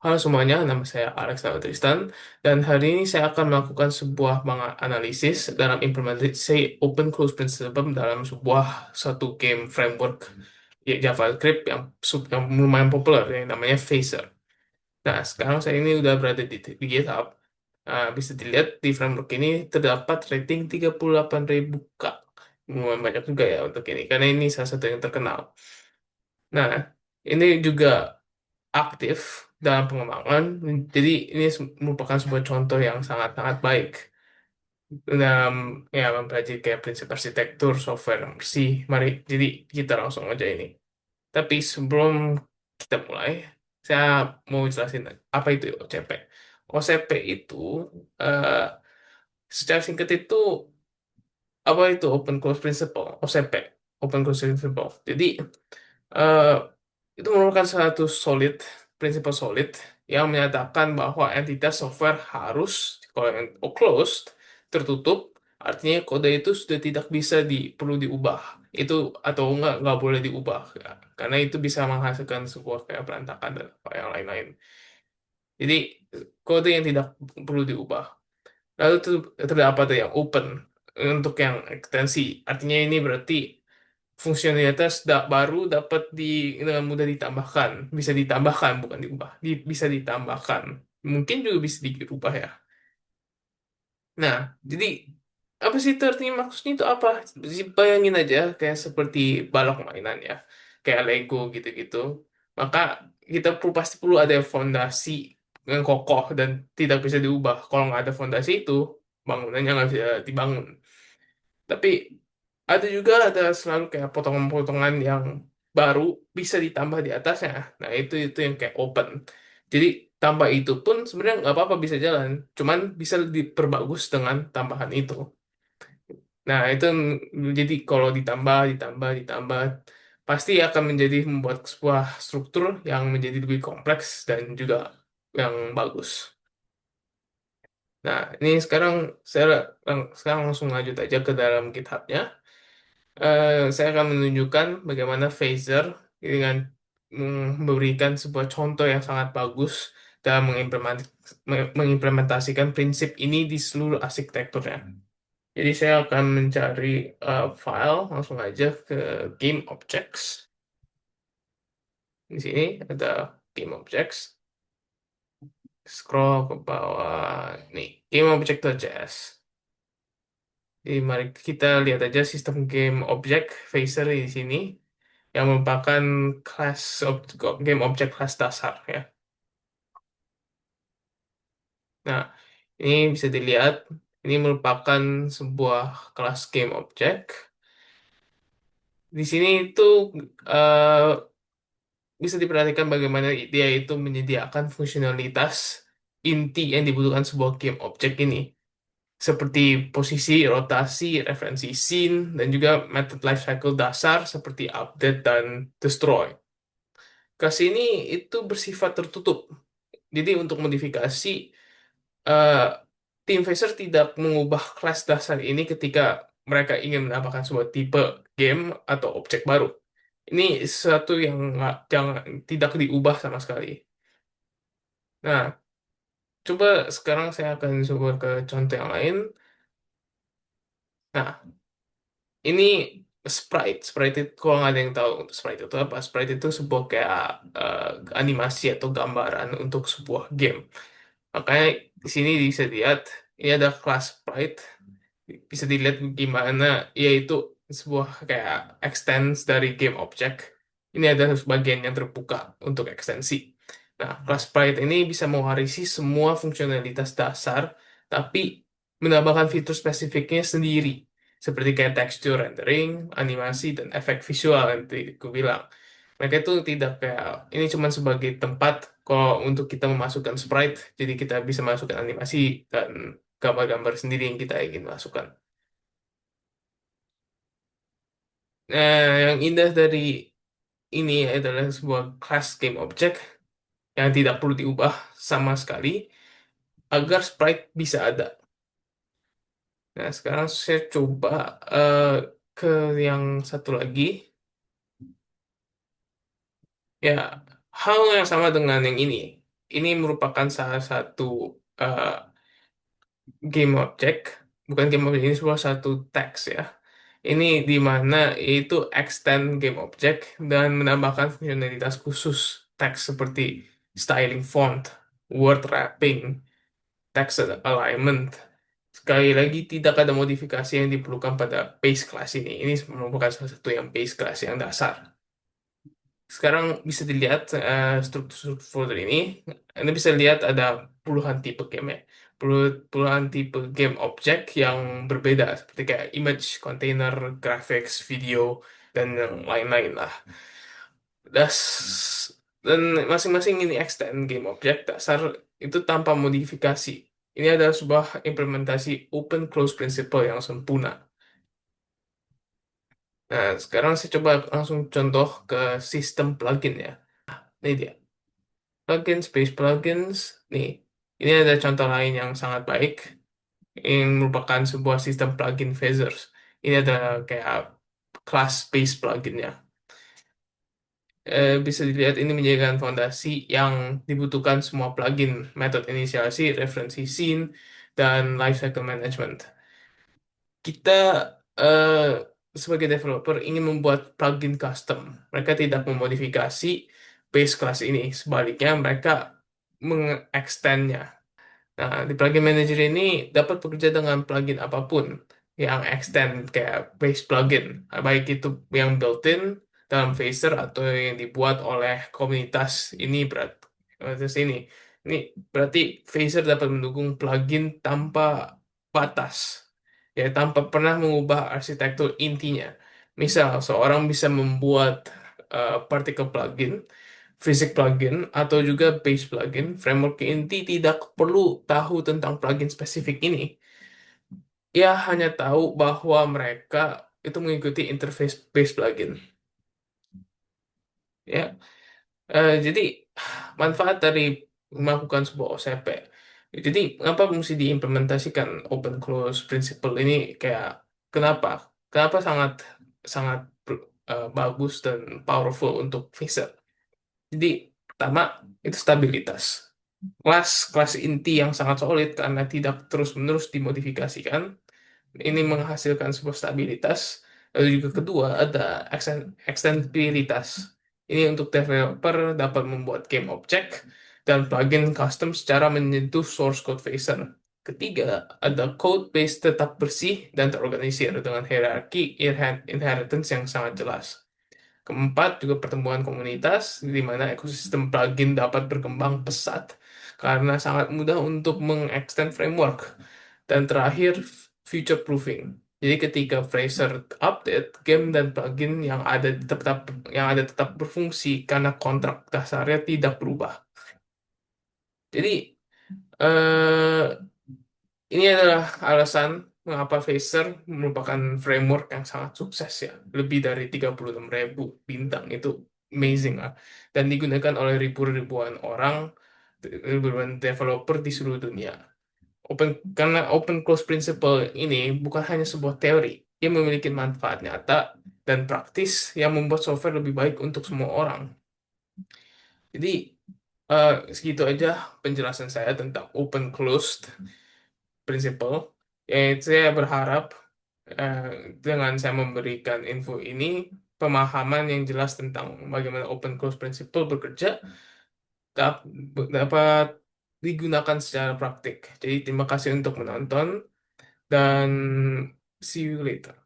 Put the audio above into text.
Halo semuanya, nama saya Alex nama Tristan, dan hari ini saya akan melakukan sebuah analisis dalam implementasi open close principle dalam sebuah satu game framework JavaScript yang lumayan populer yang namanya Phaser. Nah, sekarang saya ini udah berada di GitHub. Bisa dilihat di framework ini terdapat rating 38.000 K. Lumayan banyak juga ya untuk ini, karena ini salah satu yang terkenal. Nah, ini juga aktif dalam pengembangan. Jadi ini merupakan sebuah contoh yang sangat-sangat baik dalam ya mempelajari kayak prinsip arsitektur software yang bersih. Mari, jadi kita langsung aja ini. Tapi sebelum kita mulai, saya mau jelasin apa itu OCP. OCP itu eh, secara singkat itu apa itu Open Close Principle, OCP, Open Close Principle. Jadi eh, itu merupakan satu prinsip solid yang menyatakan bahwa entitas software harus, kalau yang closed, tertutup, artinya kode itu sudah tidak bisa perlu diubah. Itu atau nggak boleh diubah, ya. Karena itu bisa menghasilkan sebuah kayak berantakan dan apa yang lain-lain. Jadi kode yang tidak perlu diubah. Lalu itu terdapat yang open untuk yang ekstensi. Artinya ini berarti fungsionalitas baru dapat dengan mudah ditambahkan, bisa ditambahkan bukan diubah, bisa ditambahkan, mungkin juga bisa dirubah ya. Nah, jadi apa sih itu artinya maksudnya itu apa? Bayangin aja kayak seperti balok mainan ya, kayak Lego gitu-gitu. Maka kita pasti perlu ada fondasi yang kokoh dan tidak bisa diubah. Kalau nggak ada fondasi itu, bangunannya nggak bisa dibangun. Tapi ada selalu kayak potongan-potongan yang baru bisa ditambah di atasnya. Nah, itu yang kayak open. Jadi tambah itu pun sebenarnya nggak apa-apa bisa jalan, cuman bisa diperbagus dengan tambahan itu. Nah, jadi kalau ditambah, pasti akan membuat sebuah struktur yang menjadi lebih kompleks dan juga yang bagus. Nah, ini sekarang langsung lanjut aja ke dalam GitHub-nya. Saya akan menunjukkan bagaimana Phaser dengan memberikan sebuah contoh yang sangat bagus dalam mengimplementasikan prinsip ini di seluruh arsitekturnya. Jadi saya akan mencari file langsung aja ke Game Objects. Di sini ada Game Objects. Scroll ke bawah. Nih, Game Object.js. Jadi mari kita lihat aja sistem game object Phaser di sini, yang merupakan game objek kelas dasar ya. Nah, ini bisa dilihat ini merupakan sebuah kelas game objek. Di sini itu eh, bisa diperhatikan bagaimana dia itu menyediakan fungsionalitas inti yang dibutuhkan sebuah game objek ini, seperti posisi, rotasi, referensi scene, dan juga method lifecycle dasar seperti update dan destroy. Kelas ini itu bersifat tertutup. Jadi untuk modifikasi, eh, tim Phaser tidak mengubah kelas dasar ini ketika mereka ingin menambahkan sebuah tipe game atau objek baru. Ini sesuatu yang jangan tidak diubah sama sekali. Nah, coba sekarang saya akan coba ke contoh yang lain. Nah, ini sprite. Sprite itu kalau nggak ada yang tahu untuk sprite itu apa? Sprite itu sebuah kayak eh, animasi atau gambaran untuk sebuah game. Makanya di sini bisa dilihat ini ada kelas sprite, bisa dilihat gimana yaitu sebuah kayak extends dari game object. Ini ada bagian yang terbuka untuk ekstensi. Nah, kelas sprite ini bisa mewarisi semua fungsionalitas dasar, tapi menambahkan fitur spesifiknya sendiri, seperti kayak texture rendering, animasi, dan efek visual yang tadi aku bilang. Mereka itu tidak kayak ini cuma sebagai tempat kalau untuk kita memasukkan sprite, jadi kita bisa masukkan animasi dan gambar-gambar sendiri yang kita ingin masukkan. Nah, yang indah dari ini adalah sebuah class game object yang tidak perlu diubah sama sekali agar sprite bisa ada. Nah, sekarang saya coba eh, ke yang satu lagi. Ya, hal yang sama dengan yang ini. ini merupakan salah satu eh, game object, bukan game object, ini sebuah satu teks ya. Ini di mana itu extend game object dan menambahkan fungsionalitas khusus teks seperti styling font, word wrapping, text alignment. Sekali lagi, tidak ada modifikasi yang diperlukan pada base class ini. Ini merupakan salah satu yang base class yang dasar. Sekarang bisa dilihat struktur folder ini. Anda bisa lihat ada puluhan tipe game ya. Puluhan tipe game object yang berbeda seperti kayak image, container, graphics, video, dan yang lain-lain lah. Dan masing-masing ini extend game object dasar itu tanpa modifikasi. Ini adalah sebuah implementasi open close principle yang sempurna. Nah, sekarang saya coba langsung contoh ke sistem plugin ya. Ini dia. Plugin space plugins. Nih, ini ada contoh lain yang sangat baik. Yang merupakan sebuah sistem plugin phasers. Ini ada kayak class space pluginnya. Bisa dilihat ini menjadikan fondasi yang dibutuhkan semua plugin, metode inisiasi, referensi scene, dan lifecycle management. Kita eh, sebagai developer ingin membuat plugin custom. Mereka tidak memodifikasi base class ini. Sebaliknya, mereka mengextendnya. Nah, di plugin manager ini dapat bekerja dengan plugin apapun yang extend kayak base plugin, baik itu yang built-in dalam Phaser atau yang dibuat oleh komunitas ini komunitas ini. Ini berarti Phaser dapat mendukung plugin tanpa batas, ya tanpa pernah mengubah arsitektur intinya. Misal, seorang bisa membuat particle plugin Physics plugin atau juga base plugin, framework inti tidak perlu tahu tentang plugin spesifik ini. Ia hanya tahu bahwa mereka itu mengikuti interface base plugin. Ya, jadi manfaat dari melakukan sebuah OCP. Jadi, kenapa mesti diimplementasikan open close principle ini? Kayak kenapa? Kenapa sangat sangat bagus dan powerful untuk Phaser? Jadi, pertama itu stabilitas. Kelas inti yang sangat solid karena tidak terus-menerus dimodifikasikan. Ini menghasilkan sebuah stabilitas. Lalu juga kedua ada extensibilitas. Ini untuk developer dapat membuat game object dan plugin custom secara menyentuh source code Phaser. Ketiga, ada code base tetap bersih dan terorganisir dengan hierarki inheritance yang sangat jelas. Keempat, juga pertumbuhan komunitas, di mana ekosistem plugin dapat berkembang pesat karena sangat mudah untuk mengextend framework. Dan terakhir, future proofing. Jadi ketika Fraser update, game dan plugin yang ada tetap berfungsi karena kontrak dasarnya tidak berubah. Jadi eh, ini adalah alasan mengapa Phaser merupakan framework yang sangat sukses ya. Lebih dari 36.000 bintang itu amazing lah. Dan digunakan oleh ribuan orang, ribuan developer di seluruh dunia. Karena open close principle ini bukan hanya sebuah teori, ia memiliki manfaat nyata dan praktis yang membuat software lebih baik untuk semua orang. Jadi segitu aja penjelasan saya tentang open closed prinsipal. Ya, saya berharap eh, dengan saya memberikan info ini, pemahaman yang jelas tentang bagaimana open close principle bekerja dap- dapat digunakan secara praktik. Jadi terima kasih untuk menonton dan see you later.